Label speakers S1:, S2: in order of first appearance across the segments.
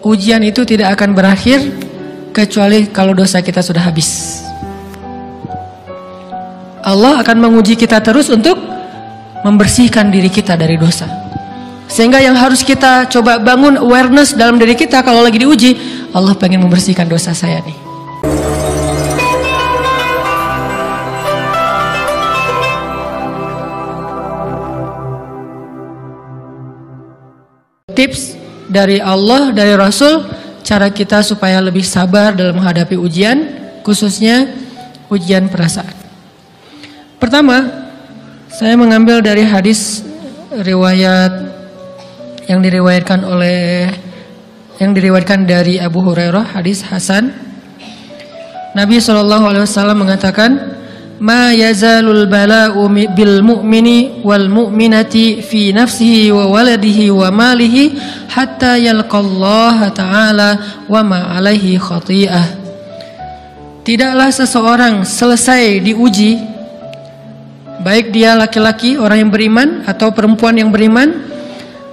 S1: Ujian itu tidak akan berakhir kecuali kalau dosa kita sudah habis. Allah akan menguji kita terus untuk membersihkan diri kita dari dosa. Sehingga yang harus kita coba bangun awareness dalam diri kita kalau lagi diuji, Allah pengen membersihkan dosa saya nih. Tips dari Allah, dari Rasul, cara kita supaya lebih sabar dalam menghadapi ujian, khususnya ujian perasaan. Pertama, saya mengambil dari hadis riwayat yang diriwayatkan dari Abu Hurairah, hadis Hasan. Nabi SAW mengatakan, "Ma yazalul bala'u bil mu'mini wal mu'minati fi nafsihi wa waladihi wa malihi hatta yalqallaha ta'ala wa ma alaihi khati'ah." Tidaklah seseorang selesai diuji, baik dia laki-laki, orang yang beriman, atau perempuan yang beriman,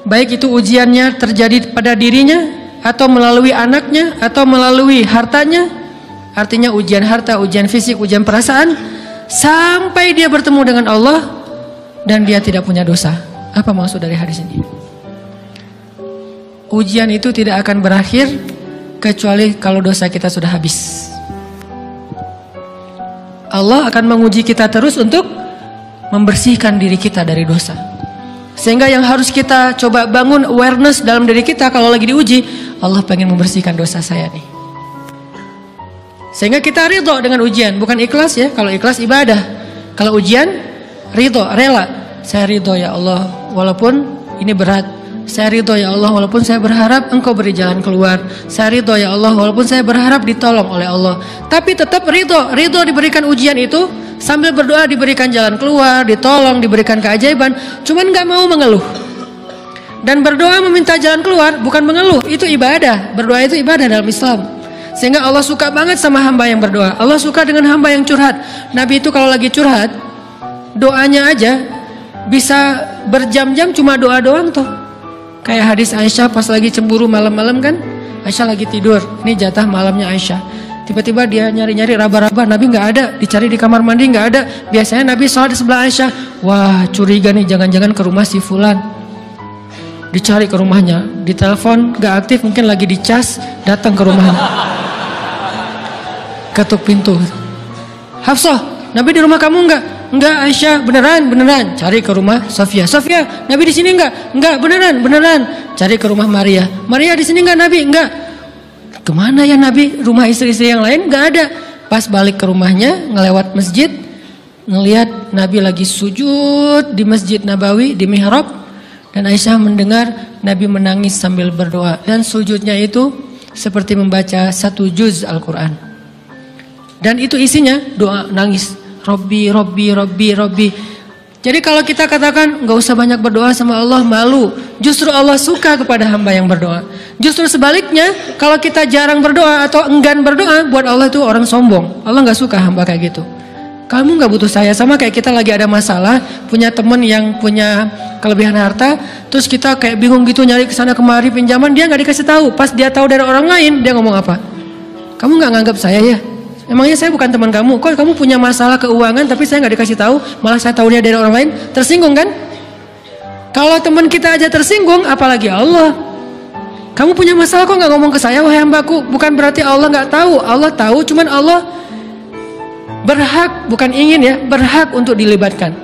S1: baik itu ujiannya terjadi pada dirinya, atau melalui anaknya, atau melalui hartanya, artinya ujian harta, ujian fisik, ujian perasaan, sampai dia bertemu dengan Allah dan dia tidak punya dosa. Apa maksud dari hadis ini? Ujian itu tidak akan berakhir kecuali kalau dosa kita sudah habis. Allah akan menguji kita terus untuk membersihkan diri kita dari dosa. Sehingga yang harus kita coba bangun awareness dalam diri kita kalau lagi diuji, Allah pengen membersihkan dosa saya nih. Sehingga kita ridho dengan ujian, bukan ikhlas ya. Kalau ikhlas ibadah, kalau ujian ridho, rela. Saya ridho ya Allah, walaupun ini berat. Saya ridho ya Allah, walaupun saya berharap Engkau beri jalan keluar. Saya ridho ya Allah, walaupun saya berharap ditolong oleh Allah. Tapi tetap ridho diberikan ujian itu, sambil berdoa diberikan jalan keluar, ditolong, diberikan keajaiban. Cuman gak mau mengeluh. Dan berdoa meminta jalan keluar bukan mengeluh, itu ibadah. Berdoa itu ibadah dalam Islam. Sehingga Allah suka banget sama hamba yang berdoa. Allah suka dengan hamba yang curhat. Nabi itu kalau lagi curhat, doanya aja bisa berjam-jam cuma doa doang tuh. Kayak hadis Aisyah pas lagi cemburu malam-malam kan, Aisyah lagi tidur, ini jatah malamnya Aisyah. Tiba-tiba dia nyari-nyari raba-raba, Nabi nggak ada, dicari di kamar mandi nggak ada. Biasanya Nabi sholat di sebelah Aisyah. Wah, curiga nih, jangan-jangan ke rumah si fulan. Dicari ke rumahnya, ditelepon nggak aktif, mungkin lagi dicas, datang ke rumahnya. Ketuk pintu. Hafsah, Nabi di rumah kamu nggak? Enggak Aisyah, beneran. Cari ke rumah Sofia. Sofia, Nabi di sini enggak? Enggak, beneran. Cari ke rumah Maria. Maria di sini enggak Nabi? Enggak. Kemana ya Nabi? Rumah istri-istri yang lain enggak ada. Pas balik ke rumahnya, ngelewat masjid, ngelihat Nabi lagi sujud di Masjid Nabawi di mihrab, dan Aisyah mendengar Nabi menangis sambil berdoa, dan sujudnya itu seperti membaca 1 juz Al-Quran. Dan itu isinya doa nangis. Robbi. Jadi kalau kita katakan gak usah banyak berdoa sama Allah, malu. Justru Allah suka kepada hamba yang berdoa. Justru sebaliknya, kalau kita jarang berdoa atau enggan berdoa, buat Allah itu orang sombong. Allah gak suka hamba kayak gitu. Kamu gak butuh saya. Sama kayak kita lagi ada masalah, punya teman yang punya kelebihan harta, terus kita kayak bingung gitu nyari kesana kemari pinjaman, dia gak dikasih tahu. Pas dia tahu dari orang lain, dia ngomong apa? Kamu gak nganggap saya ya? Emangnya saya bukan teman kamu? Kok kamu punya masalah keuangan tapi saya nggak dikasih tahu, malah saya tahunya dari orang lain? Tersinggung kan? Kalau teman kita aja tersinggung, apalagi Allah. Kamu punya masalah kok nggak ngomong ke saya, wahai hambaku? Bukan berarti Allah nggak tahu. Allah tahu, cuman Allah berhak, bukan ingin ya, berhak untuk dilibatkan.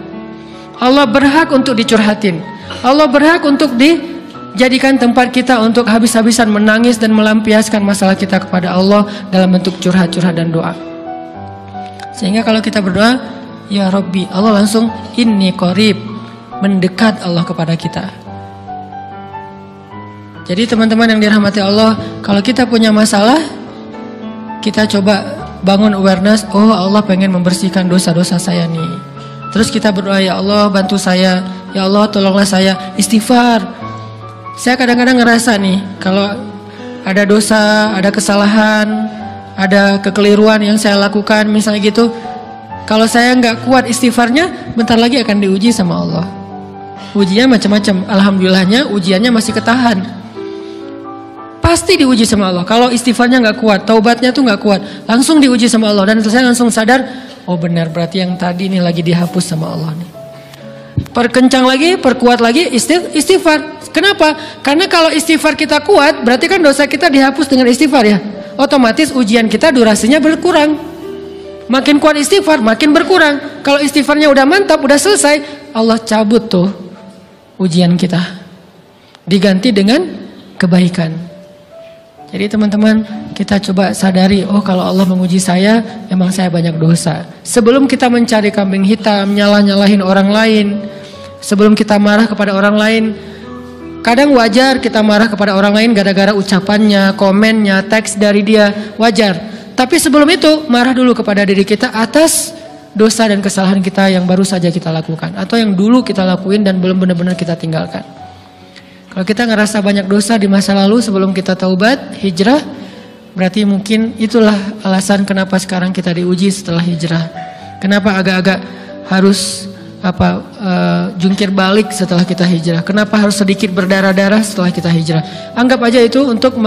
S1: Allah berhak untuk dicurhatin. Allah berhak untuk dijadikan tempat kita untuk habis-habisan menangis dan melampiaskan masalah kita kepada Allah dalam bentuk curhat-curhat dan doa. Sehingga kalau kita berdoa, ya Rabbi, Allah langsung inni qarib, mendekat Allah kepada kita. Jadi teman-teman yang dirahmati Allah, kalau kita punya masalah, kita coba bangun awareness, oh Allah pengen membersihkan dosa-dosa saya nih. Terus kita berdoa, ya Allah bantu saya, ya Allah tolonglah saya, istighfar. Saya kadang-kadang ngerasa nih, kalau ada dosa, ada kesalahan, ada kekeliruan yang saya lakukan, misalnya gitu, kalau saya nggak kuat istighfarnya, bentar lagi akan diuji sama Allah. Ujinya macam-macam. Alhamdulillahnya ujiannya masih ketahan. pasti diuji sama Allah. Kalau istighfarnya nggak kuat, taubatnya tuh nggak kuat, langsung diuji sama Allah. Dan saya langsung sadar, oh benar, berarti yang tadi ini lagi dihapus sama Allah nih. Perkencang lagi, perkuat lagi istighfar. Kenapa? Karena kalau istighfar kita kuat, berarti kan dosa kita dihapus dengan istighfar ya. Otomatis ujian kita durasinya berkurang. Makin kuat istighfar, makin berkurang. Kalau istighfarnya udah mantap, udah selesai, Allah cabut tuh ujian kita. Diganti dengan kebaikan. Jadi teman-teman, kita coba sadari, oh kalau Allah menguji saya, emang saya banyak dosa. Sebelum kita mencari kambing hitam, nyalah-nyalahin orang lain, sebelum kita marah kepada orang lain, kadang wajar kita marah kepada orang lain gara-gara ucapannya, komennya, teks dari dia, wajar. Tapi sebelum itu, marah dulu kepada diri kita atas dosa dan kesalahan kita yang baru saja kita lakukan. Atau yang dulu kita lakuin dan belum benar-benar kita tinggalkan. Kalau kita ngerasa banyak dosa di masa lalu sebelum kita taubat, hijrah, berarti mungkin itulah alasan kenapa sekarang kita diuji setelah hijrah. Kenapa agak-agak harus jungkir balik setelah kita hijrah. Kenapa harus sedikit berdarah-darah setelah kita hijrah. Anggap aja itu untuk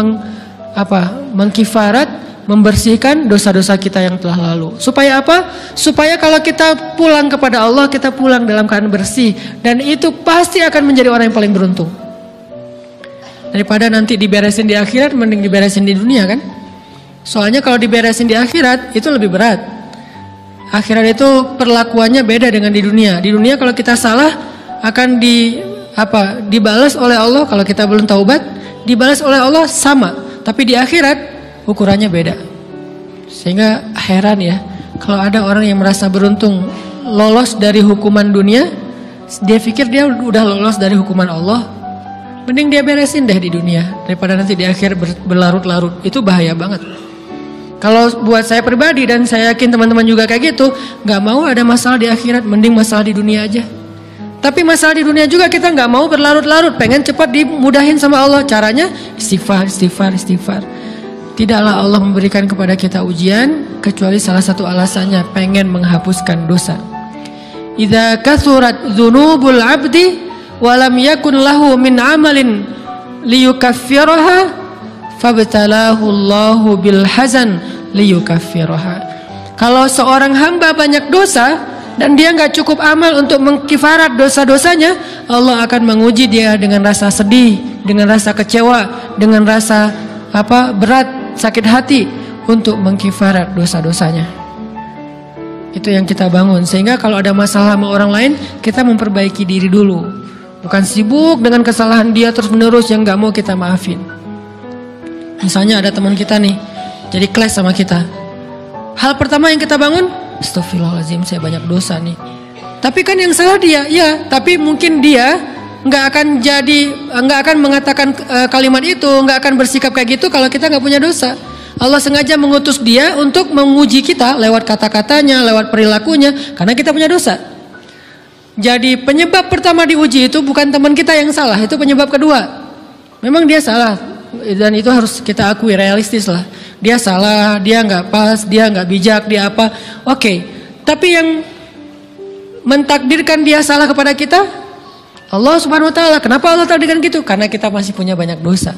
S1: mengkifarat, membersihkan dosa-dosa kita yang telah lalu. Supaya apa? Supaya kalau kita pulang kepada Allah, kita pulang dalam keadaan bersih. Dan itu pasti akan menjadi orang yang paling beruntung. Daripada nanti diberesin di akhirat, mending diberesin di dunia kan? Soalnya kalau diberesin di akhirat, itu lebih berat. Akhirat itu perlakuannya beda dengan di dunia. Di dunia kalau kita salah, akan dibalas oleh Allah. Kalau kita belum taubat, dibalas oleh Allah sama. Tapi di akhirat, ukurannya beda. Sehingga heran ya, kalau ada orang yang merasa beruntung lolos dari hukuman dunia, dia pikir dia udah lolos dari hukuman Allah, mending dia beresin deh di dunia daripada nanti di akhir berlarut-larut. Itu bahaya banget. Kalau buat saya pribadi, dan saya yakin teman-teman juga kayak gitu, gak mau ada masalah di akhirat, mending masalah di dunia aja. Tapi masalah di dunia juga kita gak mau berlarut-larut, pengen cepat dimudahin sama Allah. Caranya istighfar. Tidaklah Allah memberikan kepada kita ujian kecuali salah satu alasannya pengen menghapuskan dosa. Idza kathurat dzunubul 'abdi wa lam yakun lahu min 'amalin liyukaffiraha fabtalahu Allahu bil hazan liyukaffiraha. Kalau seorang hamba banyak dosa dan dia enggak cukup amal untuk mengkifarat dosa-dosanya, Allah akan menguji dia dengan rasa sedih, dengan rasa kecewa, dengan rasa berat, sakit hati untuk mengkifarat dosa-dosanya. Itu yang kita bangun. Sehingga kalau ada masalah sama orang lain, kita memperbaiki diri dulu. Bukan sibuk dengan kesalahan dia terus menerus yang gak mau kita maafin. Misalnya ada teman kita nih, jadi clash sama kita. Hal pertama yang kita bangun, astagfirullahaladzim, saya banyak dosa nih. Tapi kan yang salah dia, ya. Tapi mungkin dia nggak akan mengatakan kalimat itu, nggak akan bersikap kayak gitu kalau kita nggak punya dosa. Allah sengaja mengutus dia untuk menguji kita lewat kata-katanya, lewat perilakunya, karena kita punya dosa. Jadi penyebab pertama diuji itu bukan teman kita yang salah, itu penyebab kedua. Memang dia salah, dan itu harus kita akui, realistis lah. Dia salah, dia nggak pas, dia nggak bijak, dia apa? Oke. Tapi yang mentakdirkan dia salah kepada kita Allah Subhanahu wa taala. Kenapa Allah takdirkan gitu? Karena kita masih punya banyak dosa.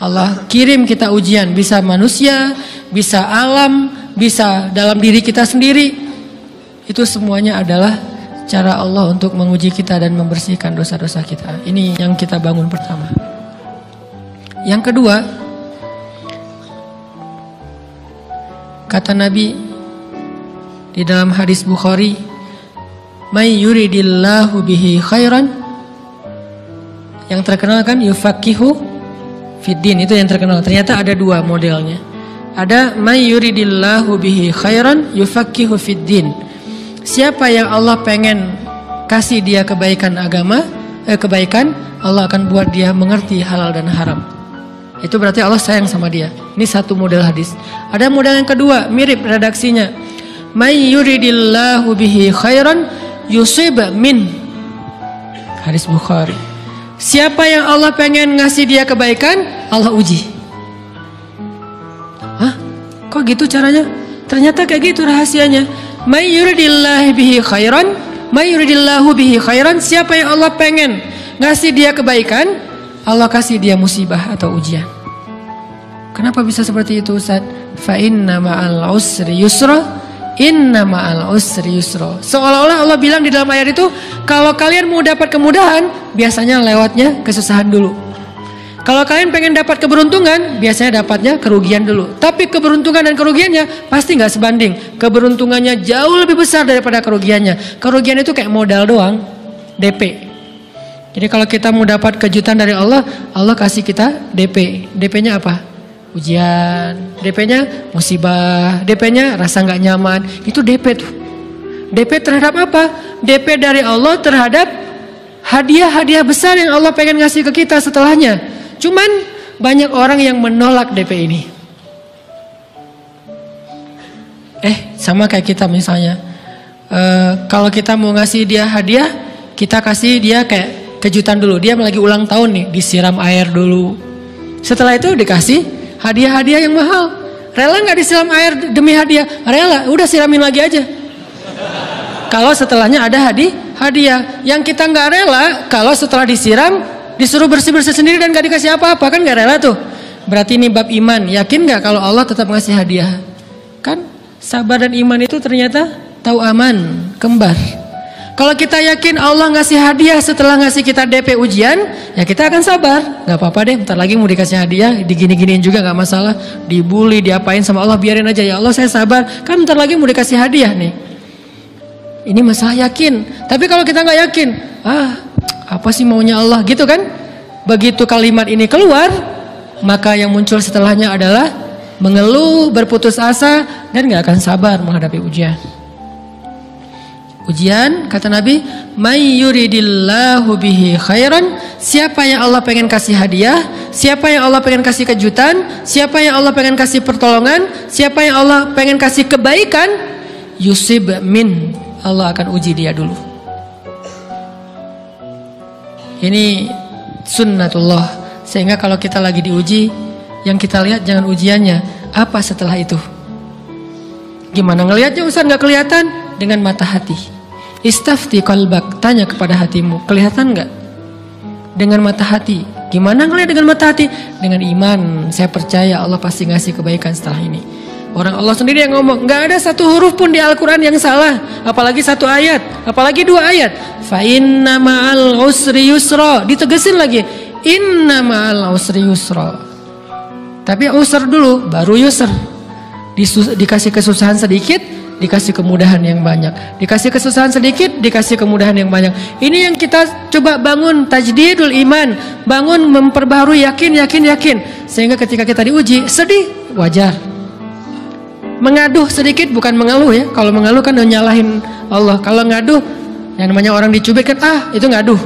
S1: Allah kirim kita ujian, bisa manusia, bisa alam, bisa dalam diri kita sendiri. Itu semuanya adalah cara Allah untuk menguji kita dan membersihkan dosa-dosa kita. Ini yang kita bangun pertama. Yang kedua, kata Nabi di dalam hadis Bukhari, "May yuridillahu bihi khairan", yang terkenal kan yufaqihu fiddin, itu yang terkenal. Ternyata ada dua modelnya. Ada may yuridillahu bihi khairan yufaqihu fiddin. Siapa yang Allah pengen kasih dia kebaikan agama, kebaikan, Allah akan buat dia mengerti halal dan haram. Itu berarti Allah sayang sama dia. Ini satu model hadis. Ada model yang kedua, mirip redaksinya. May yuridillahu bihi khairan yusib min. Hadis Bukhari. Siapa yang Allah pengen ngasih dia kebaikan, Allah uji. Hah? Kok gitu caranya? Ternyata kayak gitu rahasianya. May yuridillahu bihi khairan, may yuridillahu bihi khairan. Siapa yang Allah pengen ngasih dia kebaikan, Allah kasih dia musibah atau ujian. Kenapa bisa seperti itu Ustaz? Fa inna ma'al usri yusra, inna ma'al usri yusra. Seolah-olah Allah bilang di dalam ayat itu, kalau kalian mau dapat kemudahan, biasanya lewatnya kesusahan dulu. Kalau kalian pengen dapat keberuntungan, biasanya dapatnya kerugian dulu. Tapi keberuntungan dan kerugiannya pasti nggak sebanding. Keberuntungannya jauh lebih besar daripada kerugiannya. Kerugian itu kayak modal doang, DP. Jadi kalau kita mau dapat kejutan dari Allah, Allah kasih kita DP. DP-nya apa? Ujian, DP-nya musibah, DP-nya rasa nggak nyaman. Itu DP tuh. DP terhadap apa? DP dari Allah terhadap hadiah-hadiah besar yang Allah pengen ngasih ke kita setelahnya. Cuman banyak orang yang menolak DP ini. Sama kayak kita misalnya. Kalau kita mau ngasih dia hadiah, kita kasih dia kayak kejutan dulu. Dia lagi ulang tahun nih, disiram air dulu. Setelah itu dikasih hadiah-hadiah yang mahal. Rela nggak disiram air demi hadiah? Rela, udah siramin lagi aja. Kalau setelahnya ada hadiah. Yang kita nggak rela, kalau setelah disiram disuruh bersih-bersih sendiri dan nggak dikasih apa-apa, kan nggak rela tuh. Berarti ini bab iman. Yakin nggak kalau Allah tetap ngasih hadiah? Kan sabar dan iman itu ternyata tahu aman, kembar. Kalau kita yakin Allah ngasih hadiah setelah ngasih kita DP ujian, ya kita akan sabar. Gak apa-apa deh, bentar lagi mau dikasih hadiah, digini-giniin juga gak masalah. Dibully, diapain sama Allah, biarin aja. Ya Allah saya sabar, kan bentar lagi mau dikasih hadiah nih. Ini masalah yakin. Tapi kalau kita gak yakin, apa sih maunya Allah gitu kan? Begitu kalimat ini keluar, maka yang muncul setelahnya adalah mengeluh, berputus asa, dan gak akan sabar menghadapi ujian. Ujian, kata Nabi, may yuridillahu bihi khairan, siapa yang Allah pengen kasih hadiah, siapa yang Allah pengen kasih kejutan, siapa yang Allah pengen kasih pertolongan, siapa yang Allah pengen kasih kebaikan, yusib min, Allah akan uji dia dulu. Ini sunnatullah. Sehingga kalau kita lagi diuji, yang kita lihat jangan ujiannya, apa setelah itu. Gimana ngelihatnya Ustaz? Gak kelihatan. Dengan mata hati. Istafti qalbak, tanya kepada hatimu, kelihatan nggak? Dengan mata hati. Gimana ngelihat dengan mata hati? Dengan iman, saya percaya Allah pasti ngasih kebaikan setelah ini. Orang Allah sendiri yang ngomong, nggak ada satu huruf pun di Al-Quran yang salah, apalagi satu ayat, apalagi dua ayat. Fa inna ma'al usri yusra, ditegesin lagi, inna ma'al usri yusra. Tapi usr dulu, baru yusr. Dikasih kesusahan sedikit, dikasih kemudahan yang banyak. Dikasih kesusahan sedikit, dikasih kemudahan yang banyak. Ini yang kita coba bangun, tajdidul iman. Bangun memperbaharui yakin. Sehingga ketika kita diuji, sedih, wajar. Mengaduh sedikit, bukan mengeluh ya. Kalau mengeluh kan nyalahin Allah. Kalau ngaduh, yang namanya orang dicubit kan, itu ngaduh.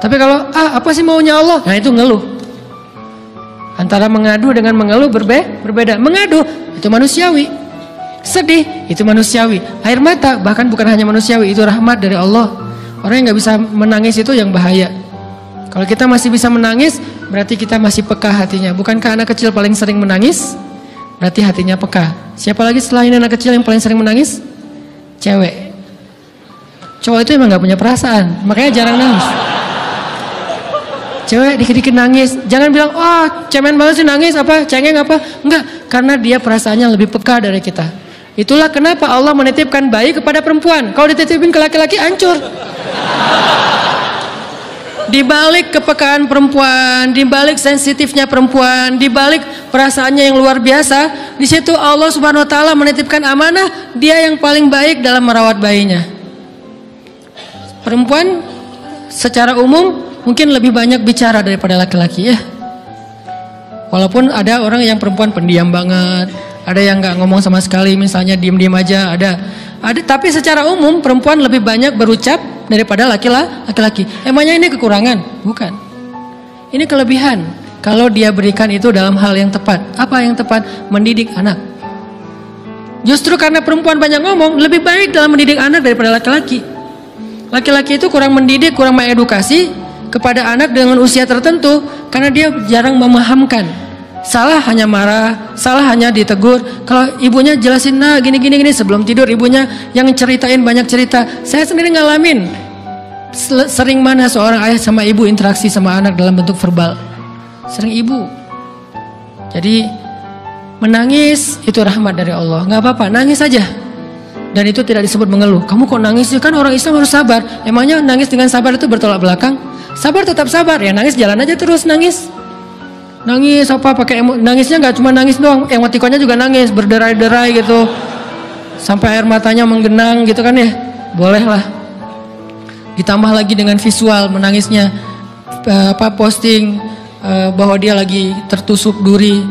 S1: Tapi kalau, apa sih maunya Allah? Nah itu ngeluh. Antara mengadu dengan mengeluh berbeda. Mengaduh, itu manusiawi. Sedih, itu manusiawi. Air mata, bahkan bukan hanya manusiawi, itu rahmat dari Allah. Orang yang gak bisa menangis itu yang bahaya. Kalau kita masih bisa menangis, berarti kita masih peka hatinya. Bukankah anak kecil paling sering menangis? Berarti hatinya peka. Siapa lagi selain anak kecil yang paling sering menangis? Cewek. Cowok itu emang gak punya perasaan, makanya jarang nangis. Cewek dikit-dikit nangis. Jangan bilang, cemen banget sih nangis, cengeng apa. Enggak, karena dia perasaannya lebih peka dari kita. Itulah kenapa Allah menitipkan bayi kepada perempuan. Kalau dititipin ke laki-laki, hancur. Di balik kepekaan perempuan, di balik sensitifnya perempuan, di balik perasaannya yang luar biasa, di situ Allah Subhanahu wa taala menitipkan amanah, dia yang paling baik dalam merawat bayinya. Perempuan secara umum mungkin lebih banyak bicara daripada laki-laki ya. Walaupun ada orang yang perempuan pendiam banget, ada yang nggak ngomong sama sekali, misalnya diem-diem aja, ada. Tapi secara umum perempuan lebih banyak berucap daripada laki-laki. Emangnya ini kekurangan? Bukan. Ini kelebihan. Kalau dia berikan itu dalam hal yang tepat. Apa yang tepat? Mendidik anak. Justru karena perempuan banyak ngomong, lebih baik dalam mendidik anak daripada laki-laki. Laki-laki itu kurang mendidik, kurang mengedukasi kepada anak dengan usia tertentu karena dia jarang memahamkan. Salah hanya marah, salah hanya ditegur. Kalau ibunya jelasin, gini sebelum tidur ibunya yang ceritain banyak cerita. Saya sendiri ngalamin sering mana seorang ayah sama ibu interaksi sama anak dalam bentuk verbal. Sering ibu. Jadi Menangis itu rahmat dari Allah. Nggak apa-apa, nangis saja. Dan itu tidak disebut mengeluh. Kamu kok nangis? Kan orang Islam harus sabar. Emangnya nangis dengan sabar itu bertolak belakang? Sabar tetap sabar. Ya nangis jalan aja terus nangis. Nangis apa pakai nangisnya nggak cuma nangis doang, emotikonnya juga nangis, berderai-derai gitu. Sampai air matanya menggenang gitu kan ya. Boleh lah. Ditambah lagi dengan visual menangisnya, posting bahwa dia lagi tertusuk duri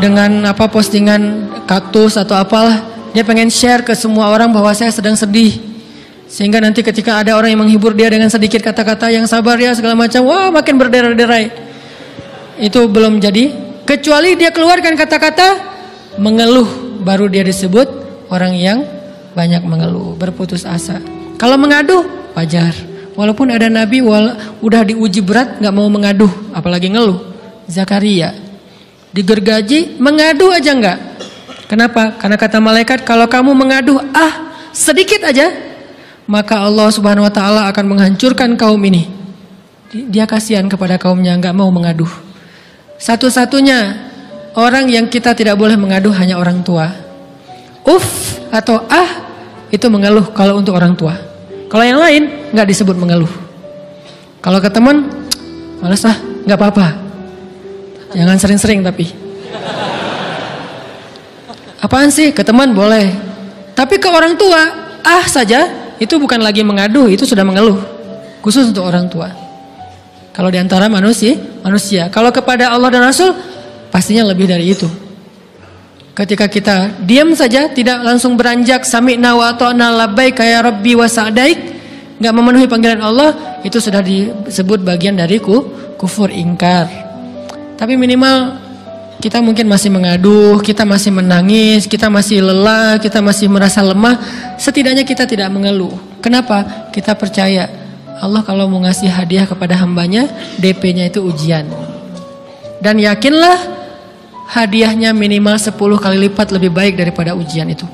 S1: dengan postingan kaktus atau apalah. Dia pengen share ke semua orang bahwa saya sedang sedih. Sehingga nanti ketika ada orang yang menghibur dia dengan sedikit kata-kata yang sabar ya segala macam, wah makin berderai-derai. Itu belum jadi, kecuali dia keluarkan kata-kata mengeluh, baru dia disebut orang yang banyak mengeluh, berputus asa. Kalau mengaduh wajar, walaupun ada nabi udah diuji berat nggak mau mengaduh, apalagi ngeluh. Zakaria digergaji mengadu aja nggak. Kenapa? Karena kata malaikat, kalau kamu mengaduh sedikit aja, maka Allah Subhanahu Wa Taala akan menghancurkan kaum ini. Dia kasihan kepada kaumnya, nggak mau mengaduh. Satu-satunya orang yang kita tidak boleh mengadu hanya orang tua. Atau itu mengeluh kalau untuk orang tua. Kalau yang lain nggak disebut mengeluh. Kalau ke teman, malas nggak apa-apa. Jangan sering-sering tapi. Apaan sih? Ke teman boleh. Tapi ke orang tua, saja itu bukan lagi mengadu, itu sudah mengeluh. Khusus untuk orang tua. Kalau diantara manusia. Kalau kepada Allah dan Rasul, pastinya lebih dari itu. Ketika kita diam saja, tidak langsung beranjak sami'na wa ata'na labbaika ya rabbi wa sa'daik, nggak memenuhi panggilan Allah, itu sudah disebut bagian dari kufur ingkar. Tapi minimal kita mungkin masih mengaduh, kita masih menangis, kita masih lelah, kita masih merasa lemah. Setidaknya kita tidak mengeluh. Kenapa? Kita percaya Allah kalau mau ngasih hadiah kepada hambanya, DP-nya itu ujian. Dan yakinlah hadiahnya minimal 10 kali lipat lebih baik daripada ujian itu.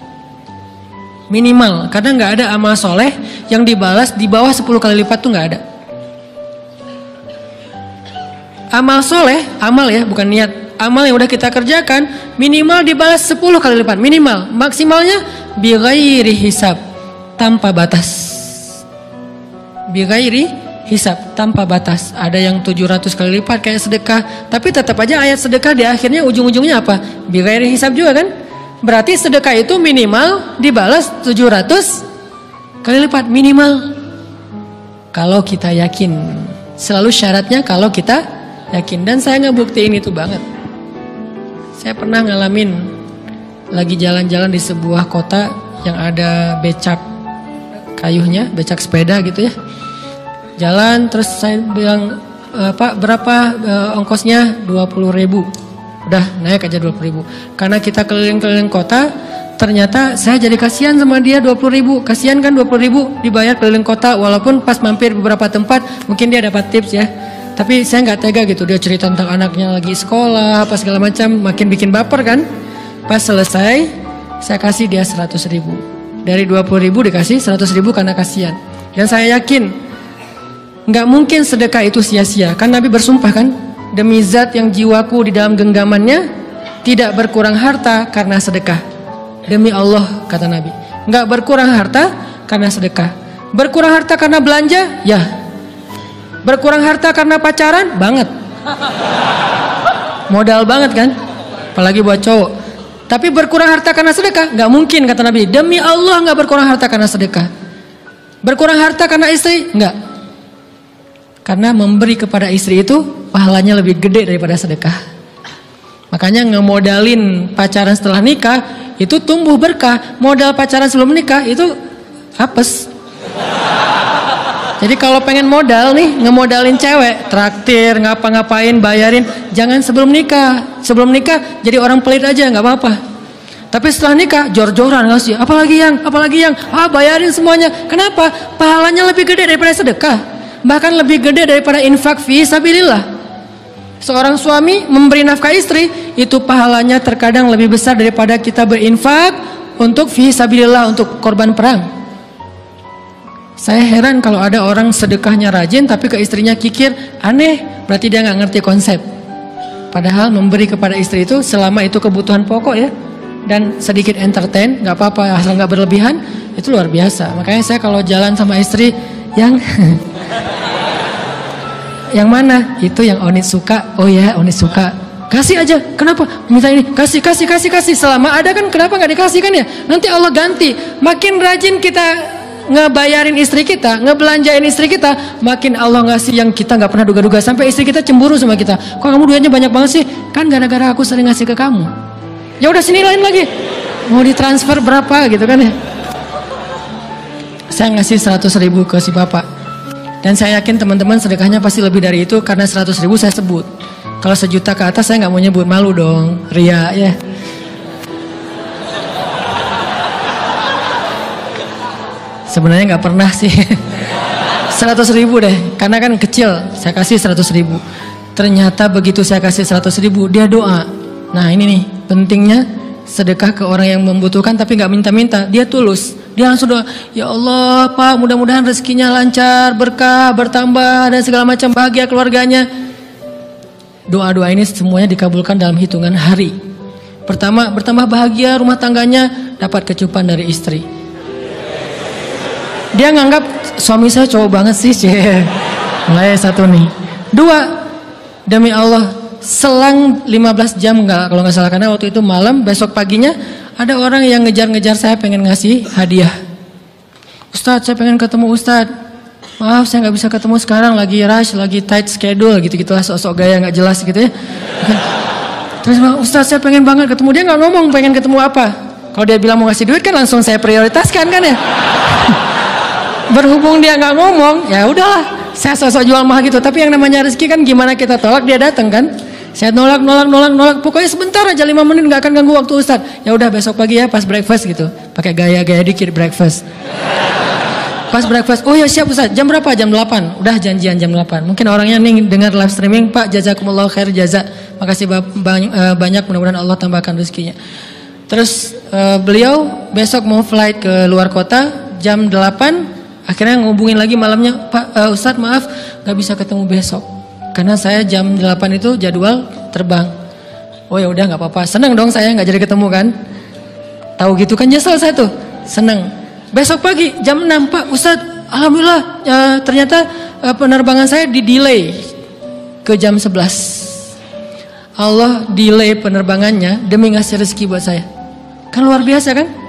S1: Minimal, karena nggak ada amal soleh yang dibalas di bawah 10 kali lipat tuh nggak ada. Amal soleh, amal ya bukan niat. Amal yang udah kita kerjakan minimal dibalas 10 kali lipat. Minimal, maksimalnya bighairi hisab, tanpa batas. Bighairi hisab, tanpa batas. Ada yang 700 kali lipat kayak sedekah, tapi tetap aja ayat sedekah di akhirnya ujung-ujungnya apa? Bighairi hisab juga kan? Berarti sedekah itu minimal dibalas 700 kali lipat minimal. Kalau kita yakin. Selalu syaratnya kalau kita yakin. Dan saya ngebuktiin itu banget. Saya pernah ngalamin lagi jalan-jalan di sebuah kota yang ada becak kayuhnya, becak sepeda gitu ya. Jalan terus saya bilang, Pak berapa ongkosnya? 20.000. Udah naik aja 20.000. Karena kita keliling-keliling kota, ternyata saya jadi kasihan sama dia 20.000. Kasihan kan 20.000 dibayar keliling kota, walaupun pas mampir beberapa tempat mungkin dia dapat tips ya. Tapi saya nggak tega gitu, dia cerita tentang anaknya lagi sekolah, apa segala macam, makin bikin baper kan. Pas selesai, saya kasih dia 100.000. Dari 20.000 dikasih 100.000 karena kasihan. Dan saya yakin nggak mungkin sedekah itu sia-sia. Kan Nabi bersumpah kan, demi zat yang jiwaku di dalam genggamannya, tidak berkurang harta karena sedekah. Demi Allah kata Nabi, nggak berkurang harta karena sedekah. Berkurang harta karena belanja, ya. Berkurang harta karena pacaran, banget. Modal banget kan, apalagi buat cowok. Tapi berkurang harta karena sedekah, nggak mungkin kata Nabi. Demi Allah nggak berkurang harta karena sedekah. Berkurang harta karena istri, nggak. Karena memberi kepada istri itu pahalanya lebih gede daripada sedekah. Makanya ngemodalin pacaran setelah nikah itu tumbuh berkah. Modal pacaran sebelum nikah itu apes. Jadi kalau pengen modal nih, ngemodalin cewek, traktir, ngapa-ngapain, bayarin, jangan sebelum nikah. Sebelum nikah jadi orang pelit aja, nggak apa-apa. Tapi setelah nikah jor-joran ngasih, apalagi yang, bayarin semuanya. Kenapa? Pahalanya lebih gede daripada sedekah. Bahkan lebih gede daripada infak fi sabilillah. Seorang suami memberi nafkah istri, itu pahalanya terkadang lebih besar daripada kita berinfak untuk fi sabilillah, untuk korban perang. Saya heran kalau ada orang sedekahnya rajin tapi ke istrinya kikir, aneh, berarti dia nggak ngerti konsep. Padahal memberi kepada istri itu selama itu kebutuhan pokok ya, dan sedikit entertain, nggak apa-apa asal nggak berlebihan, itu luar biasa. Makanya saya kalau jalan sama istri yang yang mana? Itu yang Onit suka. Oh ya, Onit suka. Kasih aja. Kenapa? Minta ini. Kasih. Selama ada kan, kenapa nggak dikasihkan ya? Nanti Allah ganti. Makin rajin kita ngebayarin istri kita, ngebelanjain istri kita, makin Allah ngasih yang kita nggak pernah duga-duga. Sampai istri kita cemburu sama kita. Kok kamu duitnya banyak banget sih? Kan gara-gara aku sering ngasih ke kamu. Ya udah sini lain lagi. Mau ditransfer berapa gitu kan ya? Saya ngasih 100.000 ke si bapak. Dan saya yakin teman-teman sedekahnya pasti lebih dari itu, karena 100.000 saya sebut. Kalau 1 juta ke atas saya nggak mau nyebut, malu dong, ria ya. Sebenarnya nggak pernah sih. 100.000 deh, karena kan kecil. Saya kasih 100.000. Ternyata begitu saya kasih 100.000, dia doa. Nah ini nih pentingnya sedekah ke orang yang membutuhkan tapi nggak minta-minta. Dia tulus. Dia langsung doa, ya Allah Pak, mudah-mudahan rezekinya lancar, berkah, bertambah dan segala macam, bahagia keluarganya. Doa-doa ini semuanya dikabulkan dalam hitungan hari. Pertama, bertambah bahagia rumah tangganya, dapat kecupan dari istri. Dia nganggap suami saya cowok banget sih, mulai satu nih. 2, demi Allah, selang 15 jam kalau nggak salah, karena waktu itu malam, besok paginya ada orang yang ngejar-ngejar saya pengen ngasih hadiah. Ustadz, saya pengen ketemu Ustadz. Maaf, saya nggak bisa ketemu sekarang, lagi rush, lagi tight schedule, gitu-gitulah, sosok gaya nggak jelas gitu ya. Terus Ustadz, saya pengen banget ketemu. Dia nggak ngomong pengen ketemu apa. Kalau dia bilang mau ngasih duit kan langsung saya prioritaskan kan ya. Berhubung dia nggak ngomong, ya udahlah, saya sosok jual mahal gitu. Tapi yang namanya rezeki kan gimana kita tolak, dia datang kan. Saya nolak. Pokoknya sebentar aja, 5 menit nggak akan ganggu waktu Ustadz. Ya udah besok pagi ya pas breakfast gitu. Pakai gaya-gaya dikit breakfast. Pas breakfast, oh ya siap Ustadz. Jam berapa? Jam 8. Udah janjian jam 8. Mungkin orangnya nih dengar live streaming, Pak jazakumullah khair jaza. Makasih banyak, mudah-mudahan Allah tambahkan rezekinya. Terus beliau besok mau flight ke luar kota jam 8. Akhirnya ngubungin lagi malamnya, Pak Ustadz maaf gak bisa ketemu besok, karena saya jam 8 itu jadwal terbang. Oh ya udah nggak apa-apa, seneng dong saya nggak jadi ketemu kan. Tahu gitu kan nyesel saya tuh, seneng. Besok pagi jam 6, Pak Ustadz alhamdulillah ternyata penerbangan saya di delay ke jam 11. Allah delay penerbangannya demi ngasih rezeki buat saya. Kan luar biasa kan?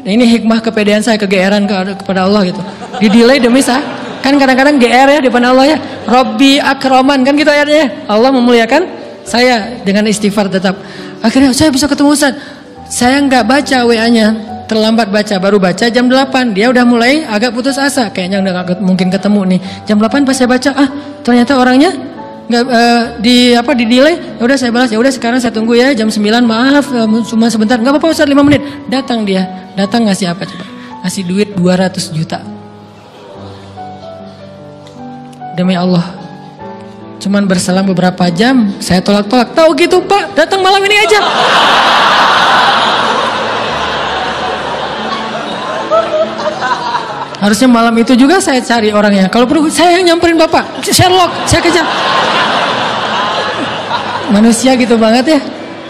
S1: Nah, ini hikmah kepedean saya, kegeeran kepada Allah gitu. Di delay demi saya. Kan kadang-kadang GR ya di depan Allah ya. Robbi akroman kan gitu ayatnya. Allah memuliakan saya dengan istighfar tetap. Akhirnya saya bisa ketemu Ustaz. Saya nggak baca WA-nya, terlambat baca, baru baca jam 8. Dia udah mulai agak putus asa, kayaknya udah gak mungkin ketemu nih. Jam 8 pas saya baca, ternyata orangnya nggak di delay. Ya udah saya balas, ya udah sekarang saya tunggu ya jam 9, maaf cuma sebentar. Nggak apa-apa Ustaz, 5 menit. Datang dia. Datang ngasih apa coba? Ngasih duit 200 juta. Demi Allah. Cuman berselang beberapa jam, saya tolak-tolak. Tahu gitu Pak, datang malam ini aja. Harusnya malam itu juga saya cari orangnya. Kalau perlu saya yang nyamperin Bapak. Sherlock, saya kejar. Manusia gitu banget ya.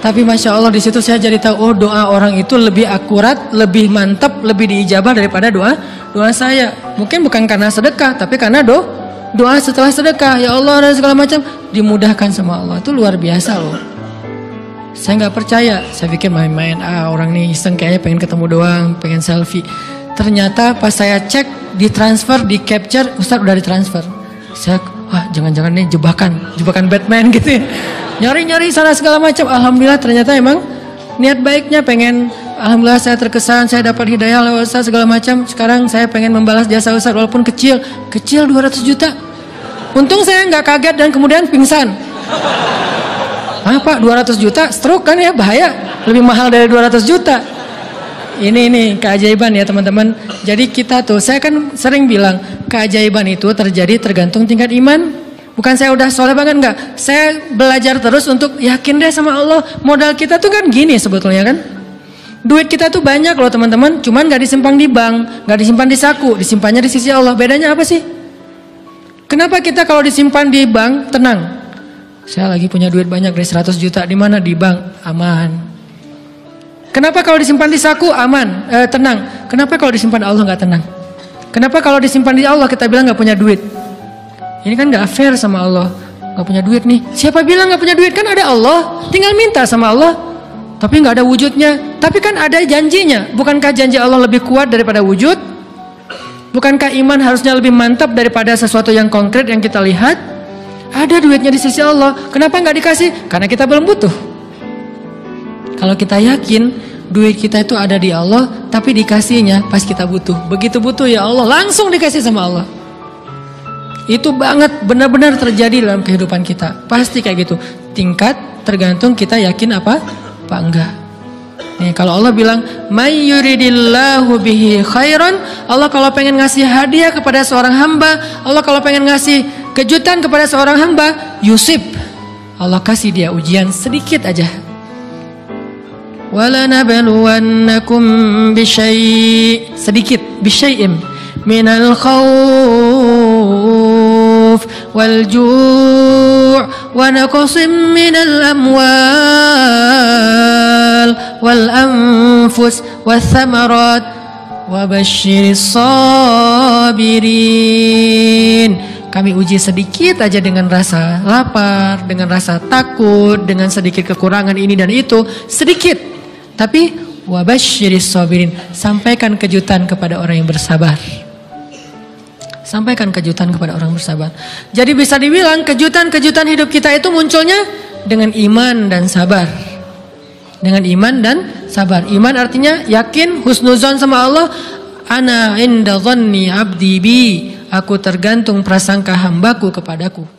S1: Tapi Masya Allah di situ saya jadi tahu, oh doa orang itu lebih akurat, lebih mantap, lebih diijabah daripada doa saya. Mungkin bukan karena sedekah, tapi karena doa setelah sedekah. Ya Allah dan segala macam dimudahkan sama Allah. Itu luar biasa loh. Saya nggak percaya, saya pikir main-main. Orang nih iseng kayaknya pengen ketemu doang, pengen selfie. Ternyata pas saya cek, ditransfer, di capture, Ustadz udah ditransfer. Saya, jangan-jangan nih jebakan Batman gitu ya. Nyari-nyari sana segala macam. Alhamdulillah ternyata emang niat baiknya pengen, alhamdulillah saya terkesan, saya dapat hidayah lewat Ustaz segala macam. Sekarang saya pengen membalas jasa Ustaz walaupun kecil 200 juta. Untung saya nggak kaget dan kemudian pingsan. Pak 200 juta stroke kan ya, bahaya. Lebih mahal dari 200 juta. Ini keajaiban ya teman-teman. Jadi kita tuh, saya kan sering bilang keajaiban itu terjadi tergantung tingkat iman. Bukan saya udah soleh banget, enggak. Saya belajar terus untuk yakin deh sama Allah. Modal kita tuh kan gini sebetulnya kan. Duit kita tuh banyak loh teman-teman. Cuman gak disimpan di bank, gak disimpan di saku, disimpannya di sisi Allah. Bedanya apa sih? Kenapa kita kalau disimpan di bank tenang? Saya lagi punya duit banyak dari 100 juta. Di mana? Di bank. Aman. Kenapa kalau disimpan di saku? Aman. Tenang. Kenapa kalau disimpan di Allah nggak tenang? Kenapa kalau disimpan di Allah kita bilang nggak punya duit? Ini kan nggak fair sama Allah. Nggak punya duit nih. Siapa bilang nggak punya duit? Kan ada Allah. Tinggal minta sama Allah. Tapi nggak ada wujudnya. Tapi kan ada janjinya. Bukankah janji Allah lebih kuat daripada wujud? Bukankah iman harusnya lebih mantap daripada sesuatu yang konkret yang kita lihat? Ada duitnya di sisi Allah. Kenapa nggak dikasih? Karena kita belum butuh. Kalau kita yakin duit kita itu ada di Allah, tapi dikasihnya pas kita butuh. Begitu butuh ya Allah, langsung dikasih sama Allah. Itu banget benar-benar terjadi dalam kehidupan kita. Pasti kayak gitu. Tingkat tergantung kita yakin apa enggak. Nih, kalau Allah bilang may yuridillahu bihi khairan, Allah kalau pengen ngasih hadiah kepada seorang hamba, Allah kalau pengen ngasih kejutan kepada seorang hamba, yusib, Allah kasih dia ujian sedikit aja. Wala nabluwannakum bisyai', sedikit, bisyai'im minal khawf wal ju' wa naqsim minal amwal wal anfus wath thamarat wa basyiris sabirin. Kami uji sedikit aja dengan rasa lapar, dengan rasa takut, dengan sedikit kekurangan ini dan itu, sedikit. Tapi wabasyiris sabirin, sampaikan kejutan kepada orang yang bersabar. Sampaikan kejutan kepada orang bersabar. Jadi bisa dibilang kejutan-kejutan hidup kita itu munculnya dengan iman dan sabar. Dengan iman dan sabar. Iman artinya yakin, husnuzon sama Allah. Ana inda dhanni abdi bi. Aku tergantung prasangka hambaku kepadaku.